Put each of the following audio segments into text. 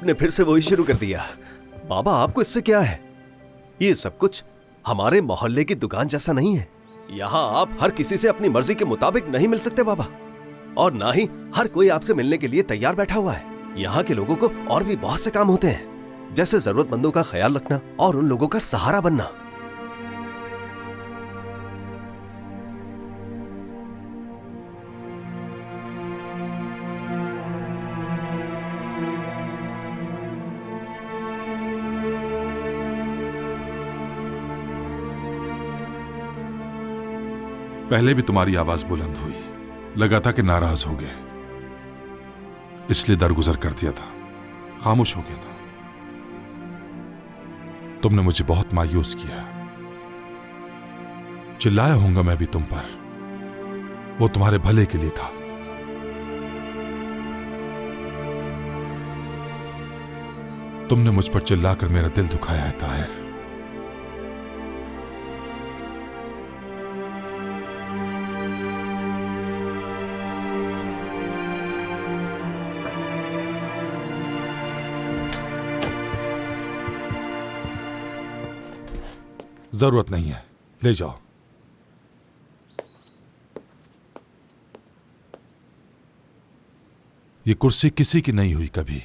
आपने फिर से वही शुरू कर दिया। बाबा आपको इससे क्या है? ये सब कुछ हमारे मोहल्ले की दुकान जैसा नहीं है। यहाँ आप हर किसी से अपनी मर्जी के मुताबिक नहीं मिल सकते बाबा, और ना ही हर कोई आपसे मिलने के लिए तैयार बैठा हुआ है। यहाँ के लोगों को और भी बहुत से काम होते हैं, जैसे जरूरतमंदों का ख्याल रखना और उन लोगों का सहारा बनना। पहले भी तुम्हारी आवाज बुलंद हुई, लगा था कि नाराज हो गए, इसलिए दरगुजर कर दिया था, खामोश हो गया था। तुमने मुझे बहुत मायूस किया, चिल्लाया होऊंगा मैं भी तुम पर, वो तुम्हारे भले के लिए था। तुमने मुझ पर चिल्लाकर मेरा दिल दुखाया है ताहिर। जरूरत नहीं है, ले जाओ। ये कुर्सी किसी की नहीं हुई कभी।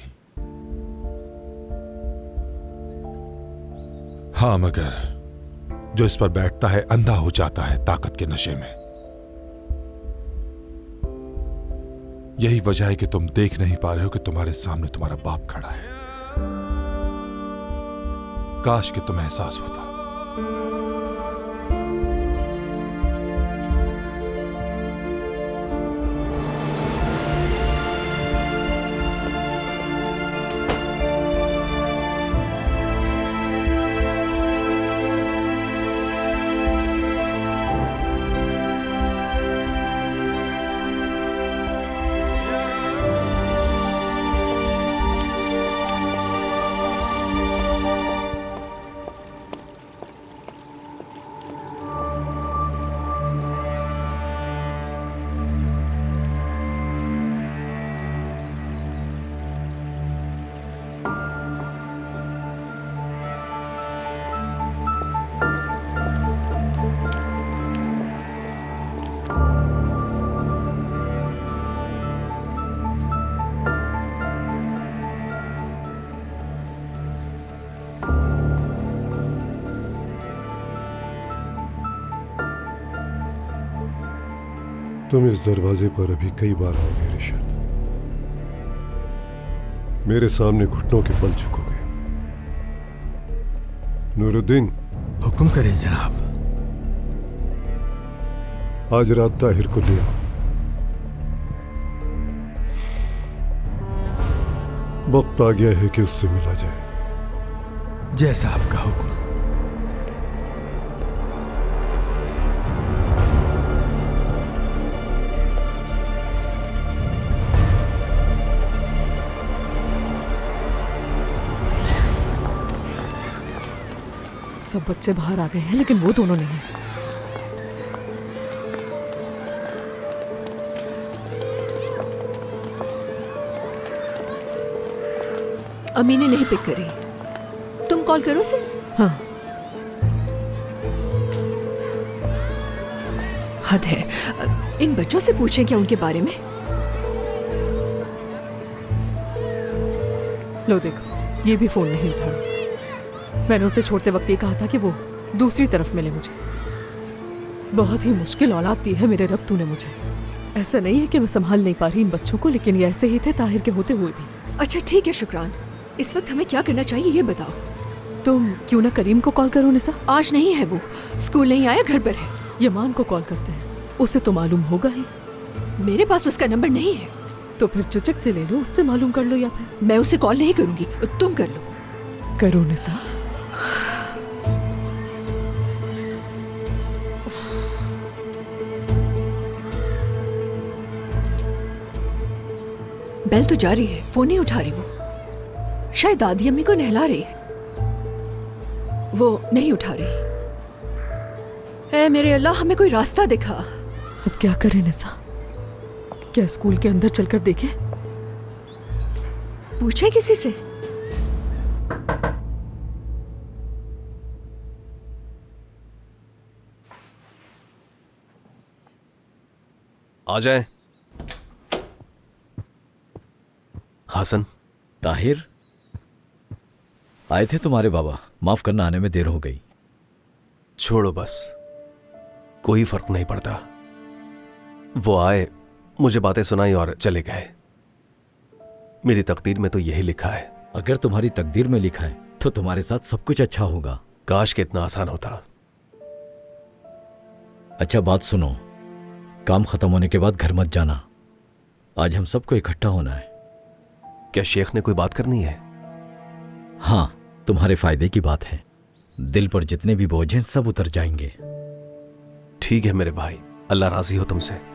हां, मगर जो इस पर बैठता है अंधा हो जाता है ताकत के नशे में। यही वजह है कि तुम देख नहीं पा रहे हो कि तुम्हारे सामने तुम्हारा बाप खड़ा है। काश कि तुम्हें एहसास होता। तुम इस दरवाजे पर अभी कई बार आओगे रिशद। मेरे सामने घुटनों के बल झुकोगे। नूरुद्दीन, हुक्म करें जनाब। आज रात ताहिर को ले आओ। वक्त आ गया है कि उससे मिला जाए। जैसा आपका हुक्म। सब बच्चे बाहर आ गए हैं, लेकिन वो दोनों नहीं। अम्मी ने नहीं पिक करी। तुम कॉल करो उसे। हाँ। हद है, इन बच्चों से पूछें क्या उनके बारे में। लो देखो, ये भी फोन नहीं उठा। मैंने उसे छोड़ते वक्त ये कहा था कि वो दूसरी तरफ मिले मुझे। बहुत ही मुश्किल औलाद दी है मेरे रब तूने मुझे। ऐसा नहीं है कि मैं संभाल नहीं पा रही इन बच्चों को, लेकिन ये ऐसे ही थे ताहिर के होते हुए भी। अच्छा ठीक है शुक्रान, इस वक्त हमें क्या करना चाहिए ये बताओ। तुम क्यों ना करीम को कॉल करो निसा। आज नहीं है, वो स्कूल नहीं आया, घर पर है। यमान को कॉल करते हैं, उसे तो मालूम होगा ही। मेरे पास उसका नंबर नहीं है। तो फिर चुचक से ले लो, उससे मालूम कर लो। या फिर मैं उसे कॉल नहीं करूंगी, तुम कर लो। करो निसा। बेल तो जा रही है, फोन नहीं उठा रही वो। शायद दादी अम्मी को नहला रही है, वो नहीं उठा रही। ऐ मेरे अल्लाह, हमें कोई रास्ता दिखा। अब क्या करें निसा? क्या स्कूल के अंदर चलकर देखें? पूछे किसी से? आ जाएं। हसन, ताहिर आए थे तुम्हारे बाबा, माफ करना आने में देर हो गई। छोड़ो बस, कोई फर्क नहीं पड़ता। वो आए, मुझे बातें सुनाई और चले गए। मेरी तकदीर में तो यही लिखा है। अगर तुम्हारी तकदीर में लिखा है तो तुम्हारे साथ सब कुछ अच्छा होगा। काश कि इतना आसान होता। अच्छा बात सुनो, काम खत्म होने के बाद घर मत जाना। आज हम सबको इकट्ठा होना है। क्या शेख ने कोई बात करनी है? हाँ, तुम्हारे फायदे की बात है। दिल पर जितने भी बोझ हैं सब उतर जाएंगे। ठीक है मेरे भाई, अल्लाह राजी हो तुमसे।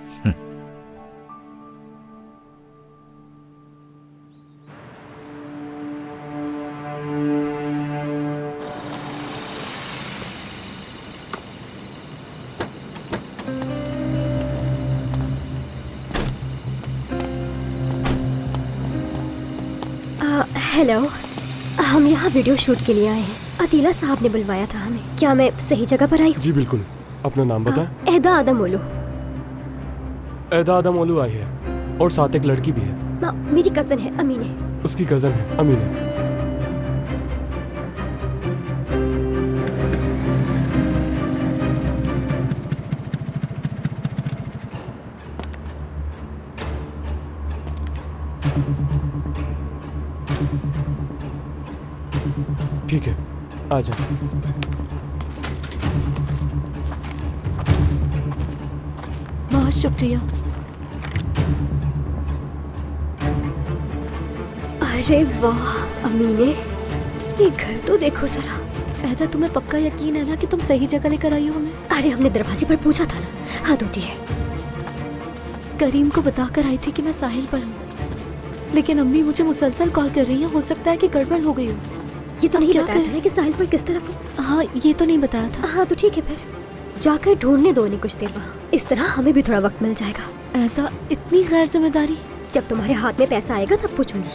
हेलो, हम यहाँ वीडियो शूट के लिए आए हैं। अतीला साहब ने बुलवाया था हमें। क्या मैं सही जगह पर आई हूँ? जी बिल्कुल। अपना नाम बताएं। एदा आदम ओलू। एदा आदम ओलू आई है और साथ एक लड़की भी है। मेरी कजन है अमीने। उसकी कजन है अमीने। ठीक है, आ जाओ। बहुत शुक्रिया। अरे वाह अमीने, ये घर तो देखो जरा। एदा, तुम्हें पक्का यकीन है ना कि तुम सही जगह लेकर आई हो हमें? अरे हमने दरवाजे पर पूछा था ना, हद होती है। करीम को बताकर आई थी कि मैं साहिल पर हूँ, लेकिन अम्मी मुझे मुसलसल कॉल कर रही है। हो सकता है कि गड़बड़ हो गई हो। ये तो नहीं बताया था कि साहिल पर किस तरफ हो? हाँ, ये तो नहीं बताया था। हाँ तो ठीक है, फिर जाकर ढूंढने दो उन्हें कुछ देर वहाँ। इस तरह हमें भी थोड़ा वक्त मिल जाएगा। एदा, इतनी गैर जिम्मेदारी। जब तुम्हारे हाथ में पैसा आएगा तब पूछूंगी।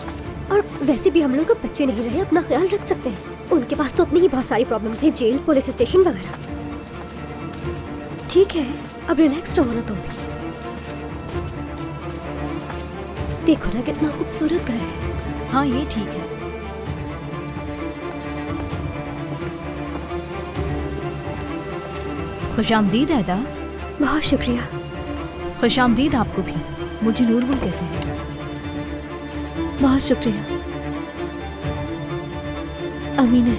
और वैसे भी हम लोग बच्चे नहीं रहे, अपना ख्याल रख सकते हैं। उनके पास तो अपनी ही बहुत सारी प्रॉब्लम्स है, जेल, पुलिस स्टेशन वगैरह। ठीक है, अब रिलैक्स रहो ना तुम भी। देखो ना कितना खूबसूरत घर है। हाँ ये ठीक है। खुशामदीद एदा। बहुत शुक्रिया। खुशामदीद आपको भी। मुझे नूरगुल कहते हैं। बहुत शुक्रिया अमीने।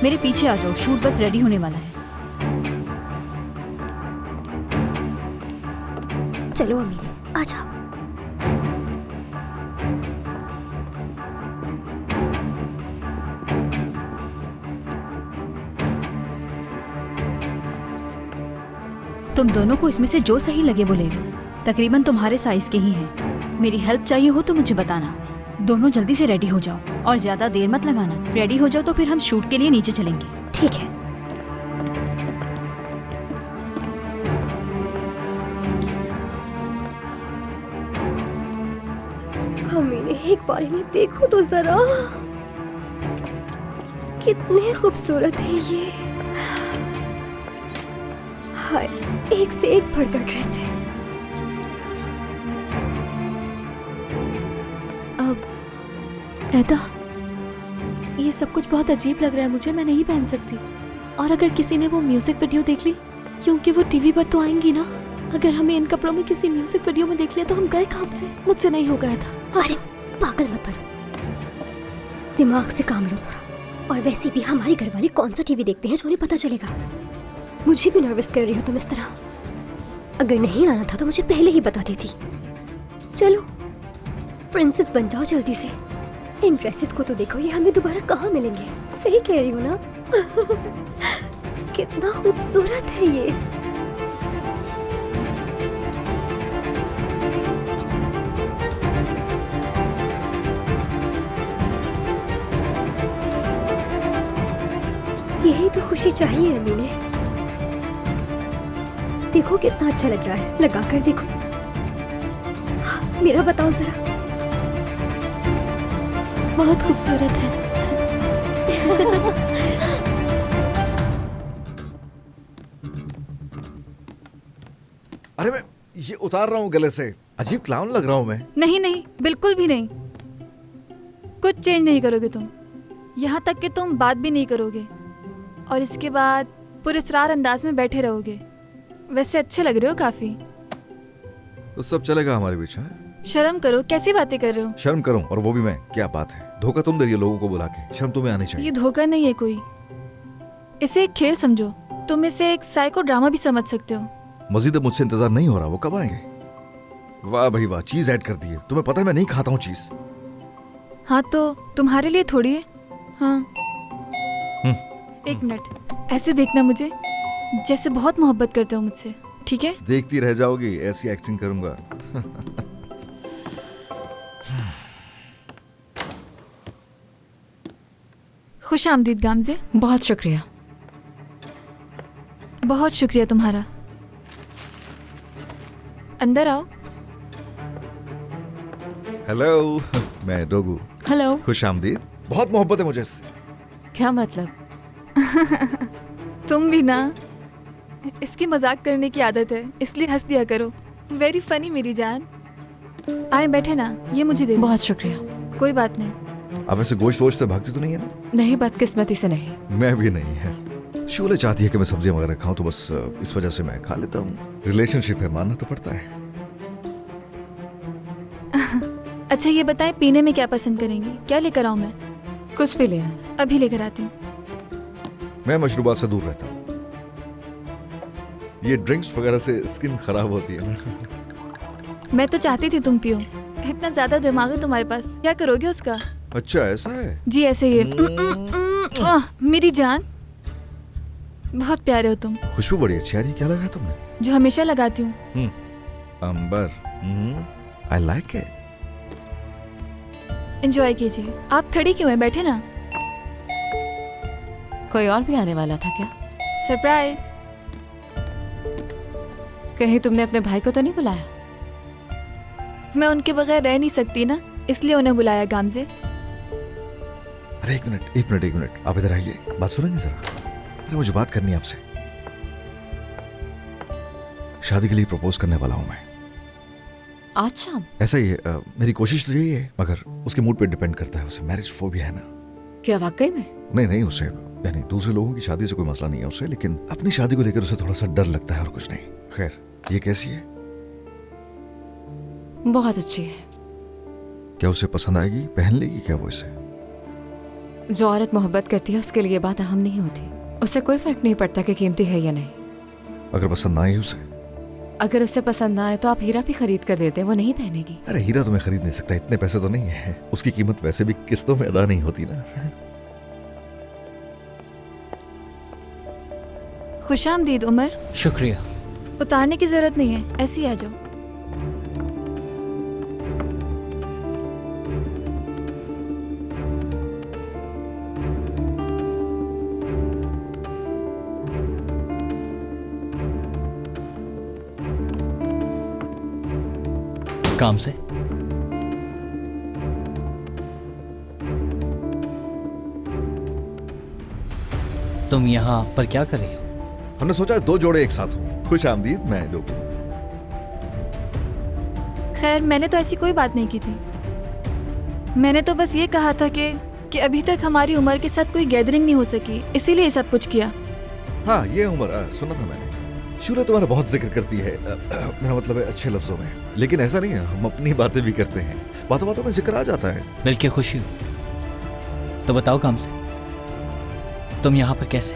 मेरे पीछे आ जाओ, शूट बस रेडी होने वाला है। चलो अमीने, आ जाओ। तुम दोनों को इसमें से जो सही लगे वो ले लो। तकरीबन तुम्हारे साइज के ही हैं। मेरी हेल्प चाहिए हो तो मुझे बताना। दोनों जल्दी से रेडी हो जाओ और ज्यादा देर मत लगाना। रेडी हो जाओ तो फिर हम शूट के लिए नीचे चलेंगे। ठीक है। अमीने, एक बार इन्हें देखो तो जरा, कितने खूबसूरत है ये। हाय, एक से एक बढ़कर ड्रेस है। अब एदा, ये सब कुछ बहुत अजीब लग रहा है मुझे। मैं नहीं पहन सकती। और अगर किसी ने वो म्यूजिक वीडियो देख ली, क्योंकि वो टीवी पर तो आएंगी ना। अगर हमें इन कपड़ों में किसी म्यूजिक वीडियो में देख लिया तो हम गए काम से। मुझसे नहीं हो गया था। अरे पागल मत बनो, दिमाग से काम लो थोड़ा। और वैसे भी हमारे घर वाले कौन सा टीवी देखते हैं जो उन्हें पता चलेगा। मुझे भी नर्वस कर रही हो तुम इस तरह। अगर नहीं आना था तो मुझे पहले ही बता देती। चलो प्रिंसेस बन जाओ जल्दी से। इन ड्रेसेस को तो देखो, ये हमें दोबारा कहाँ मिलेंगे। सही कह रही हूँ ना? कितना खूबसूरत है ये। यही तो खुशी चाहिए अमीने। देखो कितना अच्छा लग रहा है, लगा कर देखो। मेरा बताओ जरा। बहुत खूबसूरत है। अरे मैं ये उतार रहा हूँ गले से, अजीब क्लाउन लग रहा हूँ मैं। नहीं नहीं, बिल्कुल भी नहीं। कुछ चेंज नहीं करोगे तुम, यहाँ तक कि तुम बात भी नहीं करोगे और इसके बाद पुरस्कार अंदाज में बैठे रहोगे। वैसे अच्छे लग रहे हो काफी। तो सब चलेगा हमारे बीच? हाँ, शर्म करो, कैसी बातें कर रहे हो? शर्म करूं और वो भी मैं? क्या बात है, धोखा तुम दे रही हो लोगों को बुला के, शर्म तुम्हें आनी चाहिए। ये धोखा नहीं है कोई, इसे एक खेल समझो। तुम इसे एक साइको ड्रामा भी समझ सकते हो। मजीद अब मुझसे इंतजार नहीं हो रहा, वो कब आएंगे? वाह भाई वाह, चीज ऐड कर दी है। तुम्हें पता है मैं नहीं खाता हूँ चीज। हाँ तो तुम्हारे लिए थोड़ी है। हाँ एक मिनट, ऐसे देखना मुझे जैसे बहुत मोहब्बत करते हो मुझसे, ठीक है? देखती रह जाओगी, ऐसी एक्टिंग करूंगा। खुश आमदीद गामजे। बहुत शुक्रिया। बहुत शुक्रिया तुम्हारा। अंदर आओ। हेलो, मैं डोगू। हेलो। खुश आमदीद। बहुत मोहब्बत है मुझे इससे। क्या मतलब? तुम भी ना, इसकी मजाक करने की आदत है, इसलिए हंस दिया करो। वेरी फनी मेरी जान। आए बैठे ना, ये मुझे दे दो। बहुत शुक्रिया। कोई बात नहीं। अब वैसे गोश्त वोश्त भागती तो नहीं है ना? नहीं, बदकिस्मती से नहीं। मैं भी नहीं है। शूले चाहती है कि मैं सब्जियां वगैरह खाऊं, तो बस इस वजह से मैं खा लेता हूँ। रिलेशनशिप है, मानना तो पड़ता है। अच्छा ये बताएं, पीने में क्या पसंद करेंगी? क्या लेकर आऊं मैं? कुछ भी ले आए। अभी लेकर आती हूँ। मैं मशरूबात से दूर रहता हूँ। ये ड्रिंक्स वगैरह से स्किन खराब होती है ना। मैं तो चाहती थी तुम पियो, इतना ज्यादा दिमाग है तुम्हारे पास। क्या करोगे उसका? अच्छा ऐसा है? जी ऐसे ही। मेरी जान, बहुत प्यारे हो तुम। खुशबू बड़ी अच्छी आ रही है, क्या लगाया तुमने? जो हमेशा लगाती हूँ। Amber. I like it. Enjoy कीजिए। आप खड़ी क्यों हैं? बैठे ना। कोई और भी आने वाला था क्या? सरप्राइज। कहीं तुमने अपने भाई को तो नहीं बुलाया? मैं उनके बगैर रह नहीं सकती ना, इसलिए उन्हें बुलाया गामजे। अरे एक मिनट, आप इधर आइए, बात सुनेंगे जरा? अरे मुझे बात करनी है आपसे। शादी के लिए प्रपोज करने वाला हूं मैं। आज शाम? ऐसा ही है, मेरी कोशिश तो यही है, मगर उसके मूड पे डिपेंड करता है। उसे मैरिज फोबिया है ना। क्या वाकई में? नहीं, उसे यानी दूसरे लोगों की शादी से कोई मसला नहीं है उसे, लेकिन अपनी शादी को लेकर उसे थोड़ा सा डर लगता है और कुछ नहीं। खैर, ये कैसी है? बहुत अच्छी है। क्या उसे पसंद आएगी? पहन लेगी क्या वो इसे? जो औरत मोहब्बत करती है उसके लिए बात अहम नहीं होती। उसे कोई फर्क नहीं पड़ता कि कीमती है या नहीं। अगर पसंद ना आए उसे? अगर उसे पसंद ना आए तो आप हीरा भी खरीद कर देते, वो नहीं पहनेगी। अरे हीरा तो मैं खरीद नहीं सकता, इतने पैसे तो नहीं है। उसकी कीमत वैसे भी किस्तों में अदा नहीं होती ना। खुशामदीद उमर। शुक्रिया। उतारने की जरूरत नहीं है, ऐसे ही आ जाओ। काम से? तुम यहाँ पर क्या कर रही हो? हमने सोचा 2 जोड़े एक साथ हो। खुश आमदीद, मैं डोगू। खैर मैंने तो ऐसी कोई बात नहीं की थी। मैंने तो बस ये कहा था कि अभी तक हमारी उम्र के साथ कोई गैदरिंग नहीं हो सकी, इसीलिए सब कुछ किया। हाँ ये उम्र सुना था मैंने। शूले तुम्हारा बहुत जिक्र करती है, मेरा मतलब है अच्छे लफ्जों में। लेकिन ऐसा नहीं है, हम अपनी बातें भी करते हैं, बातों बातों में जिक्र आ जाता है। मिलके खुशी हुई। तो बताओ काम से, तुम यहाँ पर कैसे?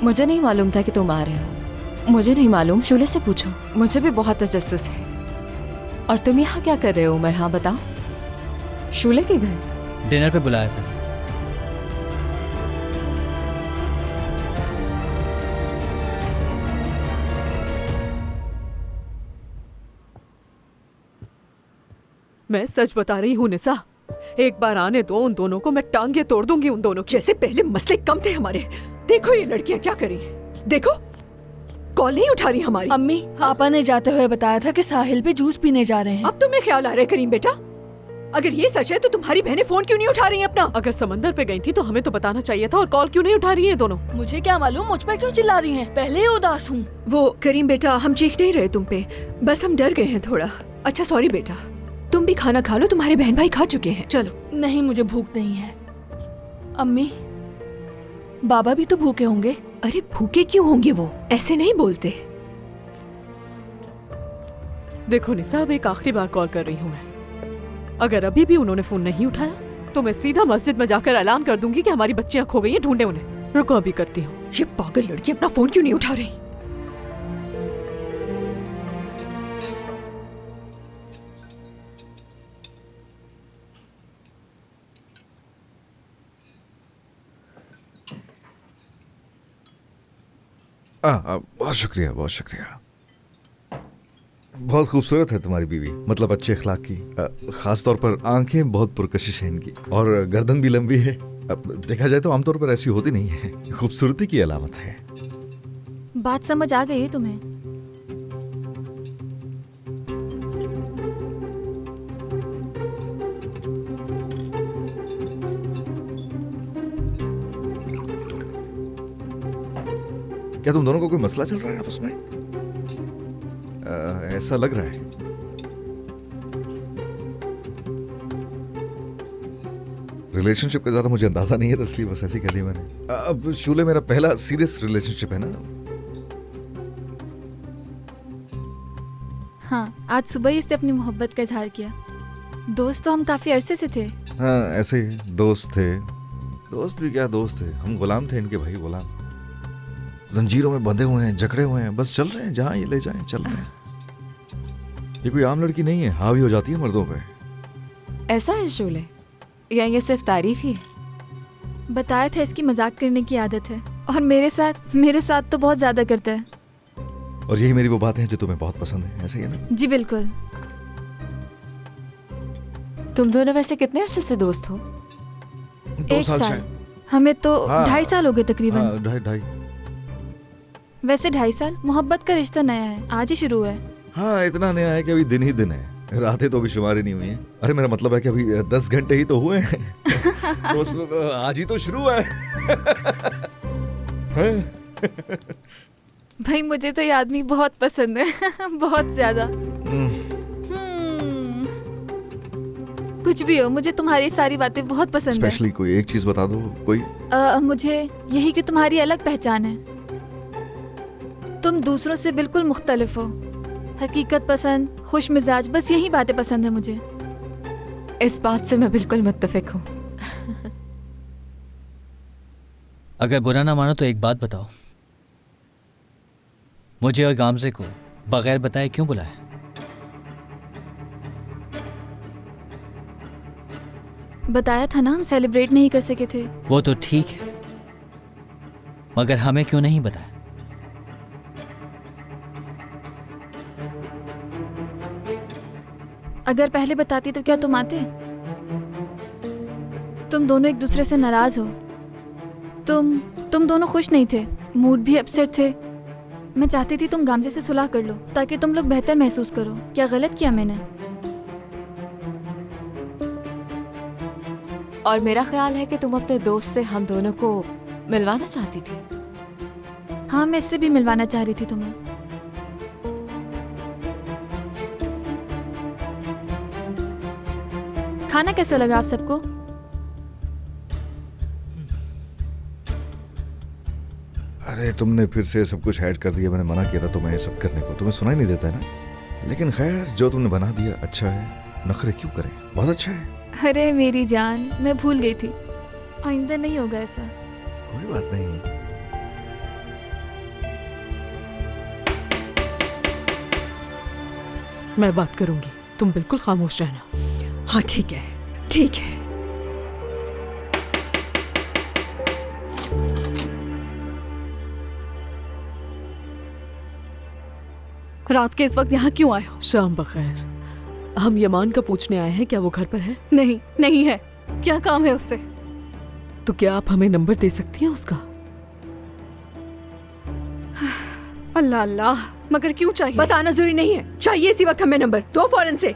मुझे नहीं मालूम था कि तुम आ रहे हो। मुझे नहीं मालूम, शूले से पूछो। मुझे भी बहुत तजस्सुस है। और तुम यहाँ क्या कर रहे हो उमर? हाँ बताओ। शूले के घर? डिनर पे बुलाया था इसने। मैं सच बता रही हूँ निसा, एक बार आने दो उन दोनों को, मैं टांगे तोड़ दूंगी उन दोनों की। जैसे पहले मसले कम थे हमारे। देखो ये लड़कियां क्या करी, देखो कॉल नहीं उठा रही हमारी। अम्मी, पापा ने जाते हुए बताया था कि साहिल पे जूस पीने जा रहे हैं। अब तुम्हें ख्याल आ रहा है करीम बेटा? अगर ये सच है तो तुम्हारी बहनें फोन क्यों नहीं उठा रही हैं अपना? अगर समंदर पे गई थी तो हमें तो बताना चाहिए था, और कॉल क्यों नहीं उठा रही है दोनों? मुझे क्या मालूम मुझ पर क्यों चिल्ला रही हैं? पहले ही उदास हूँ। वो करीम बेटा, हम चीख नहीं रहे तुम पे, बस हम डर गए हैं थोड़ा। अच्छा सॉरी बेटा, तुम भी खाना खा लो, तुम्हारे बहन भाई खा चुके हैं। चलो। नहीं, मुझे भूख नहीं है। अम्मी, बाबा भी तो भूखे होंगे। अरे भूखे क्यों होंगे, वो ऐसे नहीं बोलते। देखो निसा, अब एक आखिरी बार कॉल कर रही हूँ मैं। अगर अभी भी उन्होंने फोन नहीं उठाया तो मैं सीधा मस्जिद में जाकर ऐलान कर दूंगी कि हमारी बच्चियां खो गई हैं, ढूंढे उन्हें। रुको अभी करती हूँ। ये पागल लड़की अपना फोन क्यों नहीं उठा रही? बहुत शुक्रिया, बहुत शुक्रिया। बहुत खूबसूरत है तुम्हारी बीवी, मतलब अच्छे अखलाक की। खास तौर पर आंखें बहुत पुरकशिश हैं इनकी, और गर्दन भी लंबी है। देखा जाए तो आमतौर पर ऐसी होती नहीं है, खूबसूरती की अलामत है। बात समझ आ गई है तुम्हें? क्या तुम दोनों को कोई मसला चल रहा है आपस में? ऐसा लग रहा है। रिलेशनशिप का ज्यादा मुझे अंदाजा नहीं है, तो इसलिए बस ऐसे ही कह दिया मैंने। अब शूले मेरा पहला सीरियस रिलेशनशिप है ना। हाँ, आज सुबह ही इसने अपनी मोहब्बत का इजहार किया। दोस्त तो हम काफी अरसे से थे। हाँ, ऐसे ही दोस्त थे। दोस्त भी क्या दोस्त थे, हम गुलाम थे इनके, भाई गुलाम। जंजीरों में बंधे हुए हैं, जकड़े हुए हैं, बस चल रहे हैं, जहाँ ये ले जाएं चल रहे हैं। ये कोई आम लड़की नहीं है, हावी हो जाती है मर्दों पे। ऐसा है शोले, या ये सिर्फ तारीफ ही है? बताया था इसकी मजाक करने की आदत है, और मेरे साथ तो बहुत ज्यादा करता है। और यही मेरी वो बातें हैं जो तुम्हें बहुत पसंद है, ऐसा ही है ना? जी बिल्कुल। तुम दोनों वैसे कितने अरसे से दोस्त हो? 2 साल। हमें तो 2.5 साल हो गए तकरीबन। 2.5। वैसे 2.5 साल। मोहब्बत का रिश्ता नया है, आज ही शुरू है। हाँ, इतना नया है कि अभी दिन ही दिन है, रातें तो अभी शुमार ही नहीं हुई हैं। अरे मेरा मतलब है कि अभी 10 घंटे ही तो हुए हैं। तो आज ही तो शुरू है। भाई मुझे तो ये आदमी बहुत पसंद है। बहुत ज्यादा। कुछ भी हो, मुझे तुम्हारी सारी बातें बहुत पसंद है। स्पेशली कोई एक चीज बता दो, कोई। मुझे यही कि तुम्हारी अलग पहचान है। तुम दूसरों से बिल्कुल मुख्तलिफ हो। हकीकत पसंद, खुश मिजाज, बस यही बातें पसंद है मुझे। इस बात से मैं बिल्कुल मुत्तफिक हूँ। अगर बुरा ना मानो तो एक बात बताओ, मुझे और गामजे को बगैर बताए क्यों बुलाया? बताया था ना, हम सेलिब्रेट नहीं कर सके थे। वो तो ठीक है, मगर हमें क्यों नहीं बताया? अगर पहले बताती तो क्या तुम आते? तुम दोनों एक दूसरे से नाराज हो। तुम दोनों खुश नहीं थे, मूड भी अपसेट थे। मैं चाहती थी तुम गामजे से सुलह कर लो ताकि तुम लोग बेहतर महसूस करो। क्या गलत किया मैंने? और मेरा ख्याल है कि तुम अपने दोस्त से हम दोनों को मिलवाना चाहती थी। हाँ, मैं इससे भी मिलवाना चाह रही थी तुम्हें। खाना कैसा लगा आप सबको? अरे तुमने फिर से सब कुछ ऐड कर दिया। मैंने मना किया था तुम्हें ये सब करने को, तुम्हें सुनाई नहीं देता है ना। लेकिन खैर, जो तुमने बना दिया अच्छा है, नखरे क्यों करें, बहुत अच्छा है। अरे मेरी जान, मैं भूल गई थी। आइंदा नहीं होगा ऐसा। कोई बात नहीं। मैं बात करूंगी, तुम बिल्कुल खामोश रहना। हाँ ठीक है, ठीक है। रात के इस वक्त यहाँ क्यों आए हो? शाम बखैर। हम यमान का पूछने आए हैं, क्या वो घर पर है? नहीं, नहीं है। क्या काम है उससे? तो क्या आप हमें नंबर दे सकती हैं उसका? अल्लाह अल्लाह, मगर क्यों चाहिए? बताना जरूरी नहीं है। चाहिए इसी वक्त हमें नंबर दो, फौरन से।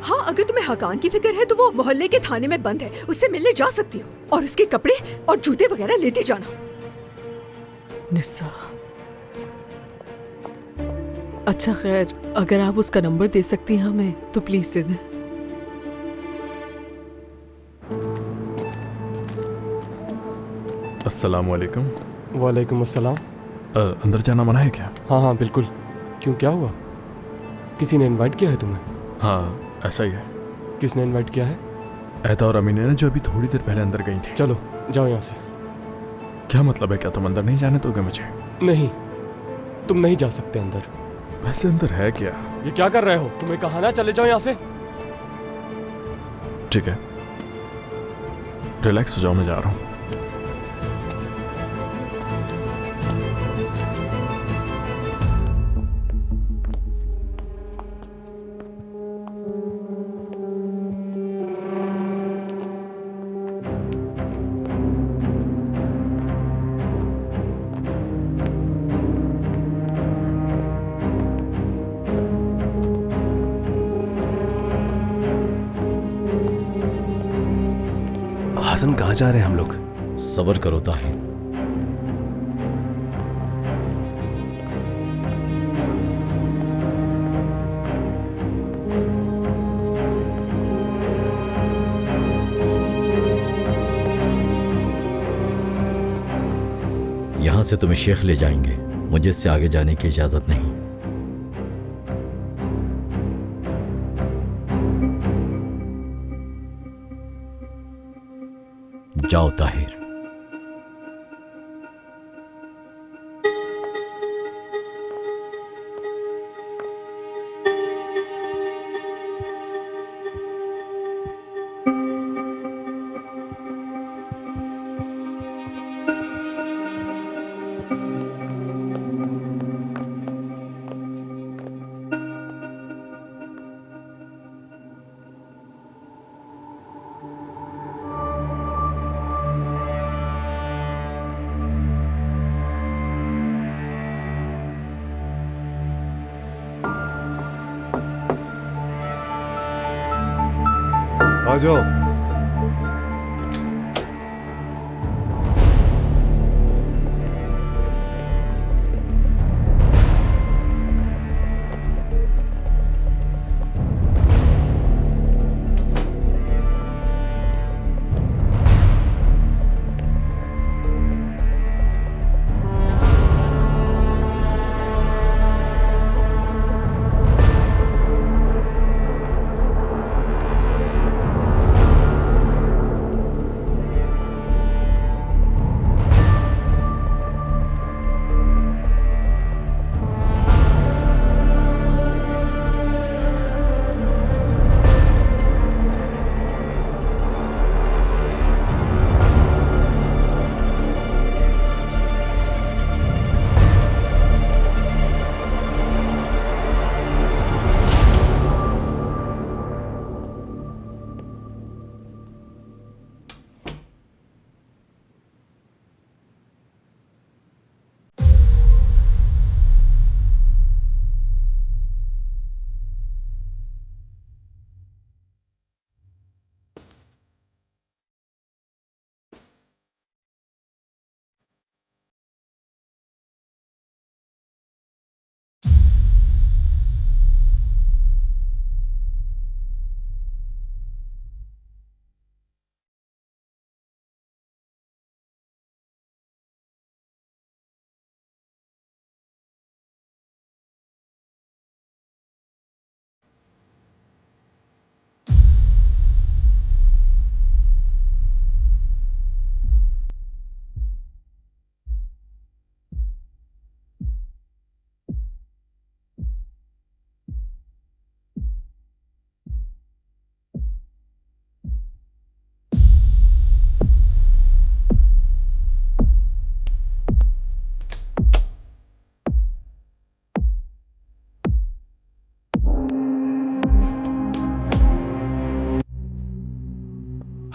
हाँ, अगर तुम्हें हकान की फिक्र है तो वो मोहल्ले के थाने में बंद है, उससे मिलने जा सकती हो और उसके कपड़े और जूते वगैरह लेती जाना। निस्सा, अच्छा खैर, अगर आप उसका नंबर दे सकती हैं हमें तो प्लीज दे दें। अस्सलामुअलैकुम। वालेकुम अस्सलाम। अंदर जाना मना है क्या? हाँ हाँ बिल्कुल। क्यों, क्या हुआ? किसी ने इनवाइट किया है तुम्हें? हाँ ऐसा ही है। किसने इनवाइट किया है? ऐता और अमीना ने, जो अभी थोड़ी देर पहले अंदर गई थी। चलो जाओ यहाँ से। क्या मतलब है, क्या तुम अंदर नहीं जाने दोगे मुझे? नहीं, तुम नहीं जा सकते अंदर। वैसे अंदर है क्या? ये क्या कर रहे हो? तुम्हें कहा ना चले जाओ यहाँ से। ठीक है, रिलैक्स हो जाओ, मैं जा रहा हूँ। हसन, कहाँ जा रहे हैं हम लोग? सब्र करो ताहिर। यहां से तुम्हें शेख ले जाएंगे, मुझे इससे आगे जाने की इजाजत नहीं। जाओ ताहिर। आ जाओ।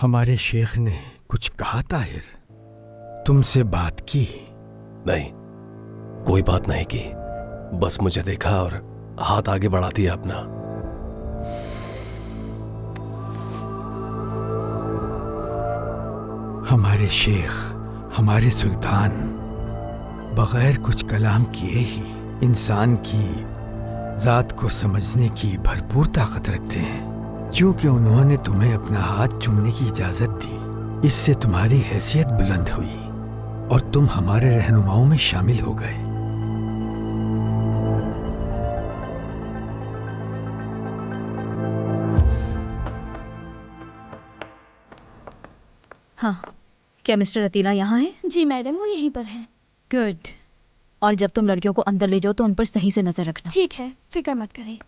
हमारे शेख ने कुछ कहा ताहिर? तुमसे बात की? नहीं, कोई बात नहीं की। बस मुझे देखा और हाथ आगे बढ़ा दिया अपना। हमारे शेख, हमारे सुल्तान बगैर कुछ कलाम किए ही इंसान की जात को समझने की भरपूर ताकत रखते हैं, क्योंकि उन्होंने तुम्हें अपना हाथ चूमने की इजाजत दी। इससे तुम्हारी हैसियत बुलंद हुई और तुम हमारे रहनुमाओं में शामिल हो गए। हाँ, क्या मिस्टर अतीला यहाँ है? जी मैडम, वो यहीं पर है। गुड। और जब तुम लड़कियों को अंदर ले जाओ तो उन पर सही से नजर रखना। ठीक है, फिक्र मत करिए।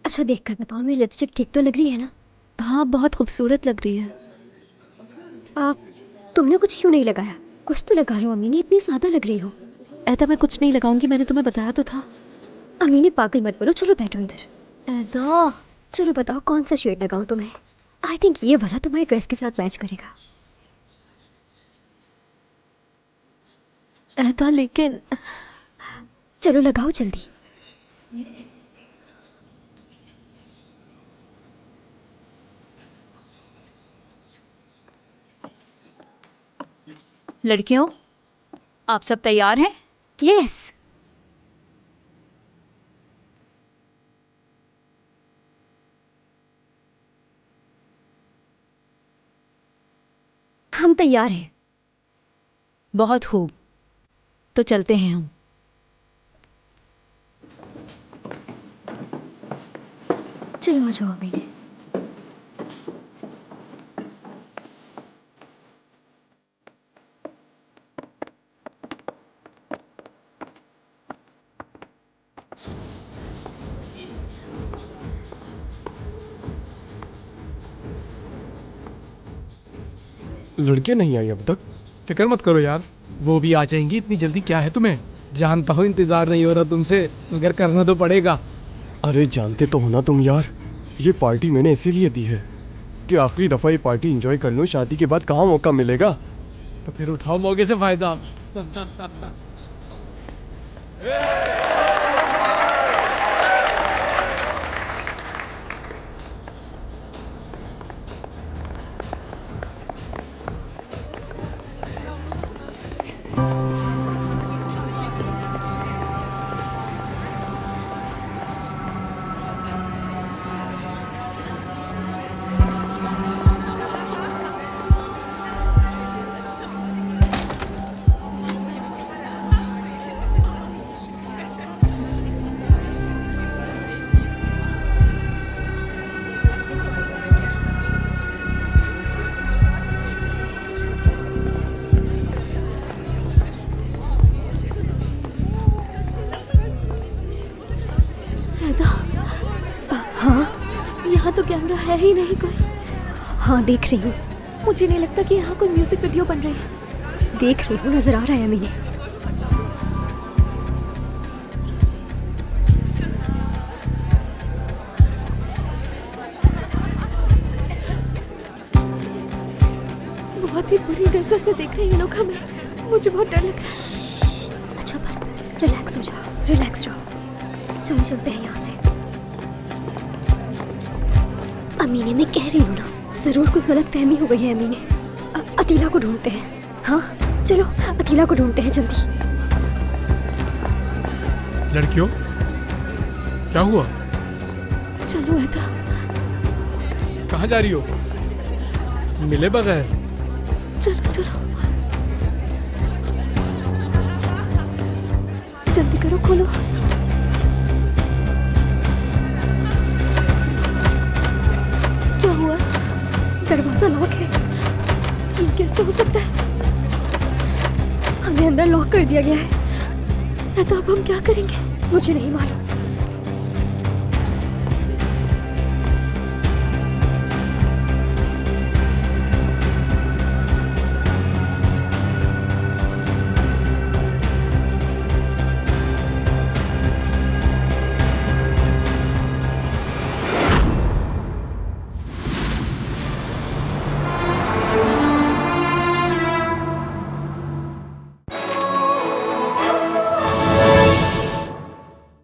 अच्छा देख कर बताओ, मेरी लिपस्टिक ठीक तो लग रही है ना? हाँ, बहुत खूबसूरत लग रही है। आप तुमने कुछ क्यों नहीं लगाया? कुछ तो लगा लो अमीनी, इतनी सादा लग रही हो। ऐदा मैं कुछ नहीं लगाऊंगी, मैंने तुम्हें बताया तो था। अमीनी पागल मत बोलो, चलो बैठो इधर। ऐदा चलो बताओ कौन सा शेड लगाऊं तुम्हें? आई थिंक ये वाला तुम्हारी ड्रेस के साथ मैच करेगा। ऐदा लेकिन चलो लगाओ जल्दी। लड़कियों, आप सब तैयार हैं? यस। हम तैयार हैं। बहुत खूब, तो चलते हैं हम। चलो आ जाओ अमीनी। लड़कियां नहीं आई अब तक? फिक्र मत करो यार, वो भी आ जाएंगी। इतनी जल्दी क्या है तुम्हें? जानता हूँ इंतज़ार नहीं हो रहा तुमसे, मगर करना तो पड़ेगा। अरे जानते तो हो ना तुम यार, ये पार्टी मैंने इसीलिए दी है कि आखिरी दफ़ा ये पार्टी एंजॉय कर लूँ। शादी के बाद कहाँ मौका मिलेगा। तो फिर उठाओ मौके से फ़ायदा। यहाँ तो कैमरा है ही नहीं कोई। हाँ देख रही हूँ। मुझे नहीं लगता कि यहाँ कोई म्यूजिक वीडियो बन रही है। देख रही हूँ, नजर आ रहा है अमीनी। बहुत ही बुरी नजर से देख रहे हैं ये लोग हमें। मुझे बहुत डर लग रहा है। अच्छा बस बस, रिलैक्स हो जाओ, रिलैक्स रहो। चलो चलते हैं यहाँ से। अमीने, मैं कह रही हूँ ना, जरूर कोई गलत फहमी हो गई है अमीने। अतीला को ढूंढते हैं। हाँ चलो अतीला को ढूंढते हैं जल्दी। लड़कियों, क्या हुआ? चलो ऐदा। कहाँ जा रही हो? मिले बगैर? चलो चलो जल्दी करो, खोलो। क्या हुआ? दरवाजा लॉक है। ये कैसे हो सकता है? हमें अंदर लॉक कर दिया गया है। तो अब हम क्या करेंगे? मुझे नहीं मालूम।